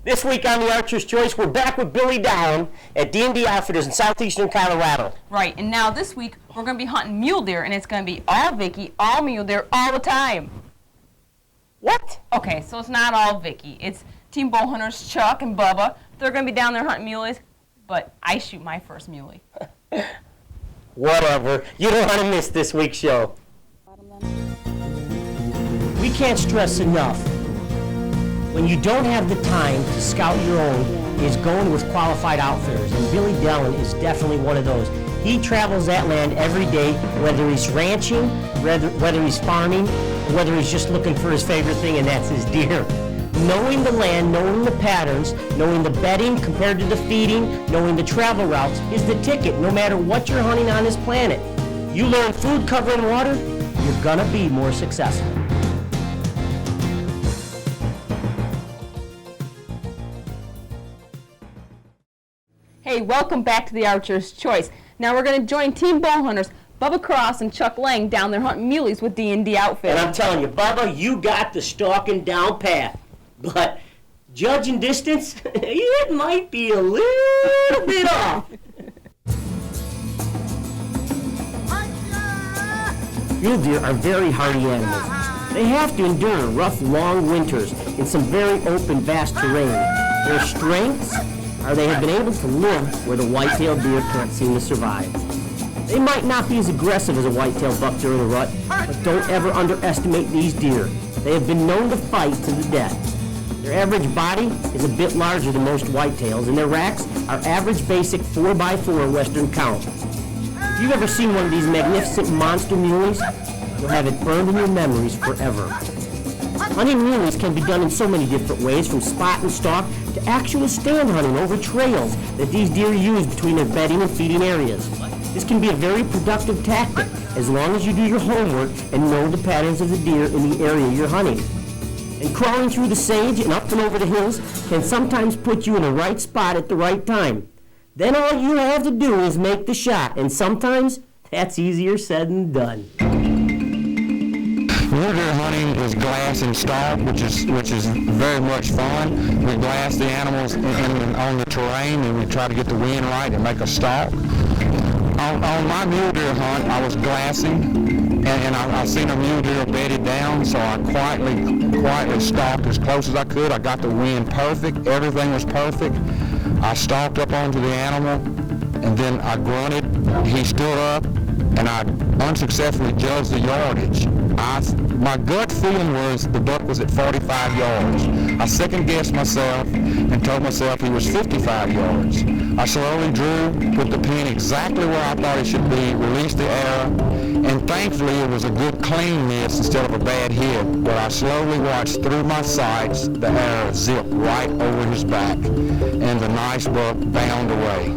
This week on the Archer's Choice, we're back with Billy Dallin at D&D Outfitters in southeastern Colorado. Right, and now this week, we're going to be hunting mule deer, and it's going to be all Vicky, all mule deer, all the time. What? Okay, so it's not all Vicky. It's Team Bow Hunters, Chuck and Bubba. They're going to be down there hunting muleys, but I shoot my first muley. Whatever. You don't want to miss this week's show. We can't stress enough. When you don't have the time to scout your own, is going with qualified outfitters, and Billy Dallin is definitely one of those. He travels that land every day, whether he's ranching, whether he's farming, or whether he's just looking for his favorite thing, and that's his deer. Knowing the land, knowing the patterns, knowing the bedding compared to the feeding, knowing the travel routes is the ticket, no matter what you're hunting on this planet. You learn food, cover, and water, you're gonna be more successful. Hey, welcome back to the Archer's Choice. Now we're going to join Team Bow Hunters, Bubba Cross and Chuck Lang, down there hunting muleys with D&D Outfitters. And I'm telling you, Bubba, you got the stalking down path. But judging distance, it might be a little bit off. Mule deer are very hardy animals. They have to endure rough, long winters in some very open, vast terrain. Their strengths are they have been able to live where the white-tailed deer can't seem to survive. They might not be as aggressive as a white-tailed buck during a rut, but don't ever underestimate these deer. They have been known to fight to the death. Their average body is a bit larger than most whitetails, and their racks are average basic 4x4 Western count. If you've ever seen one of these magnificent monster muleys, you'll have it burned in your memories forever. Hunting muleys can be done in so many different ways, from spot and stalk to actual stand hunting over trails that these deer use between their bedding and feeding areas. This can be a very productive tactic as long as you do your homework and know the patterns of the deer in the area you're hunting. And crawling through the sage and up and over the hills can sometimes put you in the right spot at the right time. Then all you have to do is make the shot, and sometimes that's easier said than done. Mule deer hunting is glass and stalk, which is very much fun. We glass the animals on the terrain, and we try to get the wind right and make a stalk. On my mule deer hunt, I was glassing, and I seen a mule deer bedded down, so I quietly stalked as close as I could. I got the wind perfect. Everything was perfect. I stalked up onto the animal, and then I grunted. He stood up, and I unsuccessfully judged the yardage. My gut feeling was the buck was at 45 yards. I second-guessed myself and told myself he was 55 yards. I slowly drew, put the pin exactly where I thought it should be, released the arrow, and thankfully it was a good clean miss instead of a bad hit. But I slowly watched through my sights the arrow zip right over his back, and the nice buck bound away.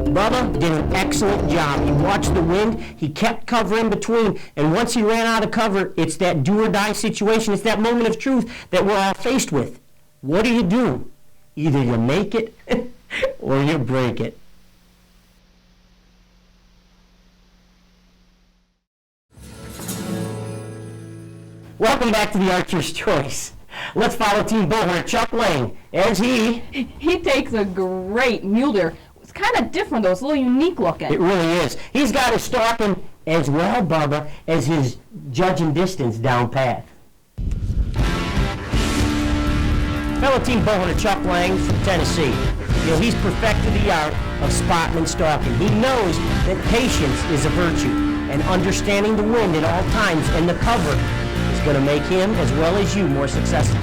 Bubba did an excellent job. He watched the wind, he kept cover in between, and once he ran out of cover, it's that do or die situation, it's that moment of truth that we're all faced with. What do? Either you make it or you break it. Welcome back to the Archer's Choice. Let's follow Team Bow Hunter Chuck Lang as he takes a great mule deer. It's kind of different though, it's a little unique looking. It really is. He's got his stalking as well, Bubba, as his judging distance down path. Fellow Team Bow Hunter Chuck Lang from Tennessee. He's perfected the art of spotting and stalking. He knows that patience is a virtue, and understanding the wind at all times and the cover is going to make him, as well as you, more successful.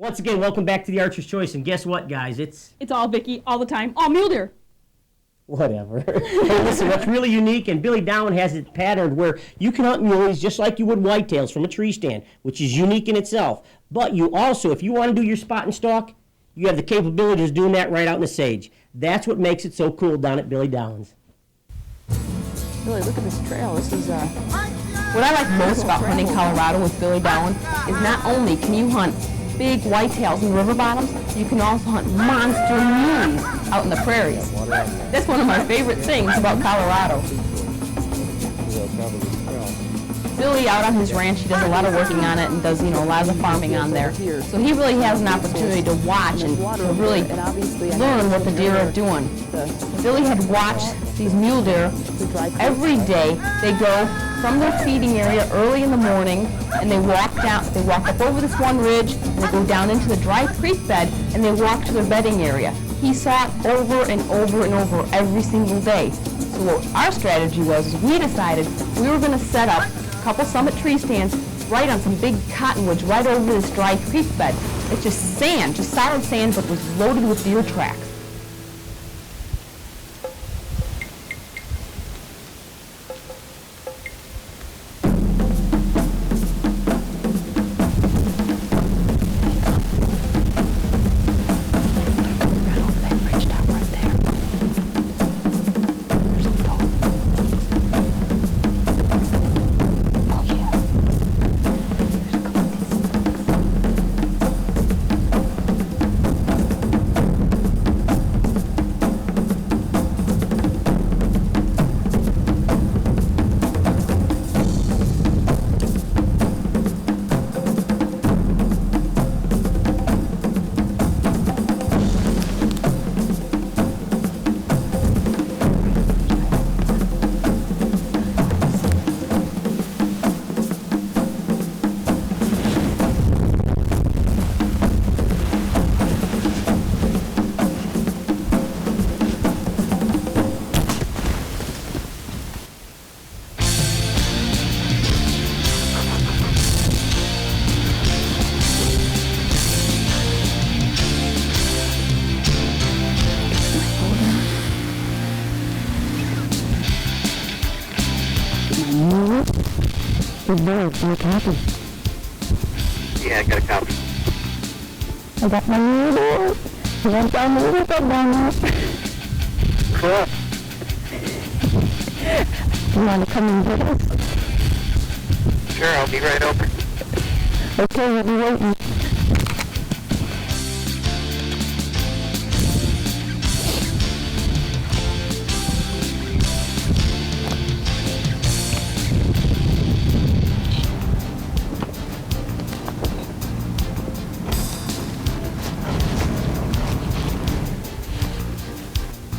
Once again, welcome back to the Archer's Choice, and guess what, guys? It's It's all Vicky, all the time. All mule deer. whatever. Hey, listen, what's really unique, and Billy Dowen has it patterned where you can hunt muleys just like you would whitetails from a tree stand, which is unique in itself. But you also, if you want to do your spot and stalk, you have the capability of doing that right out in the sage. That's what makes it so cool down at Billy Dowen's. Billy, look at this trail. This is what I like most about hunting Colorado with Billy Dowen is not only can you hunt big whitetails in river bottoms, you can also hunt monster muleys out in the prairies. That's one of my favorite things about Colorado. Billy out on his ranch, he does a lot of working on it and does, a lot of the farming on there. So he really has an opportunity to watch and to really learn what the deer are doing. Billy had watched these mule deer every day. They go from their feeding area early in the morning and they walk up over this one ridge and they go down into the dry creek bed and they walk to their bedding area. He saw it over and over and over every single day. So what our strategy was we decided we were going to set up a couple summit tree stands right on some big cottonwoods right over this dry creek bed. It's just sand, just solid sand, but was loaded with deer tracks. My copy. Yeah, I got a copy. I got my new door. You want down the little bit down there? Cool. You want to come and get us? Sure, I'll be right over. Okay, we'll be waiting.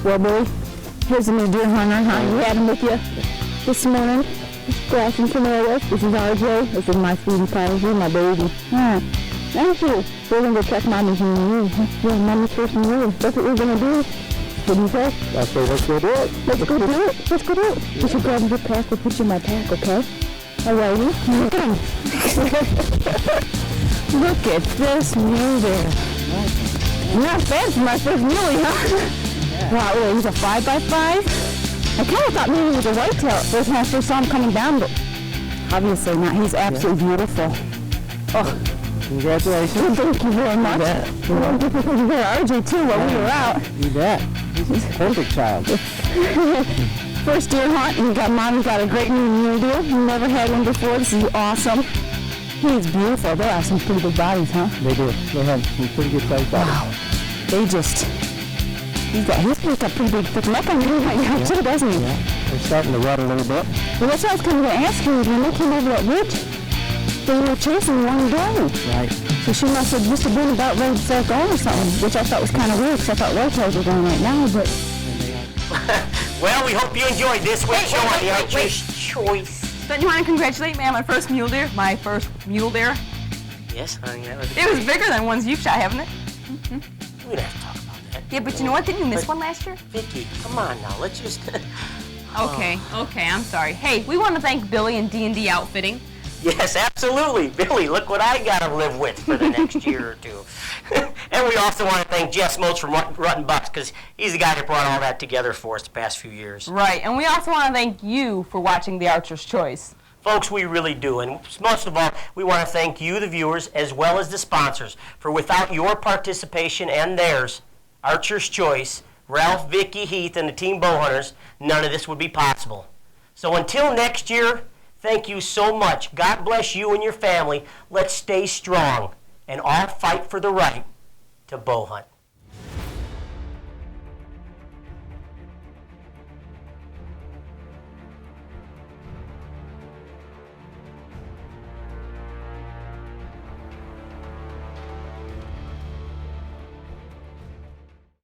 Well, Billy, here's a new deer hunter, huh? You had him with you this morning. Glass and Camilla. This is RJ. This is my sweetie pie. My baby. Thank you. We're going to go check Mommy's new room. Yeah, Mommy's first new room. That's what we're going to do. What do you say? I say let's go do it. Let's go do it. Let's go do it. You should grab your pack. We'll put you in my pack, okay? Alrighty. Look at this mule deer. Not bad for my first muley, huh? Wow, well, he's a 5x5. I kind of thought maybe he was a whitetail at first when I first saw him coming down, but obviously not. He's absolutely beautiful. Oh, Congratulations. thank you very much. You Well, because you were RJ too while we were out. You bet. He's a perfect child. First deer hunt, and Mommy's got a great new mule deer. Never had one before. This is awesome. He's beautiful. They have some pretty good bodies, huh? They do. They have some pretty good sized bodies. Wow. They just... He's got a pretty big thick neck on him right now too, doesn't he? Yeah. They're starting to rut a little bit. Well, that's what I was kind of going to ask you. When they came over that ridge, they were chasing one doe. Right. So she must have just been about ready to start going or something, which I thought was kind of weird because I thought whitetails were going right now, but... Well, we hope you enjoyed this week's show on the Archer's Choice. Don't you want to congratulate me on my first mule deer? My first mule deer? Yes, honey, that was... It was bigger than ones you've shot, haven't it? We don't have to talk about that. Yeah, but you know what? Didn't you miss one last year? Vicky, come on now. Let's just... Okay, I'm sorry. Hey, we want to thank Billy and D&D Outfitting. Yes, absolutely. Billy, look what I got to live with for the next year or two. And we also want to thank Jess Moats from Rutten Bucks, because he's the guy that brought all that together for us the past few years. Right, and we also want to thank you for watching The Archer's Choice. Folks, we really do. And most of all, we want to thank you, the viewers, as well as the sponsors, for without your participation and theirs, Archer's Choice, Ralph, Vicky, Heath, and the Team Bowhunters, none of this would be possible. So until next year, thank you so much. God bless you and your family. Let's stay strong and all fight for the right to bow hunt.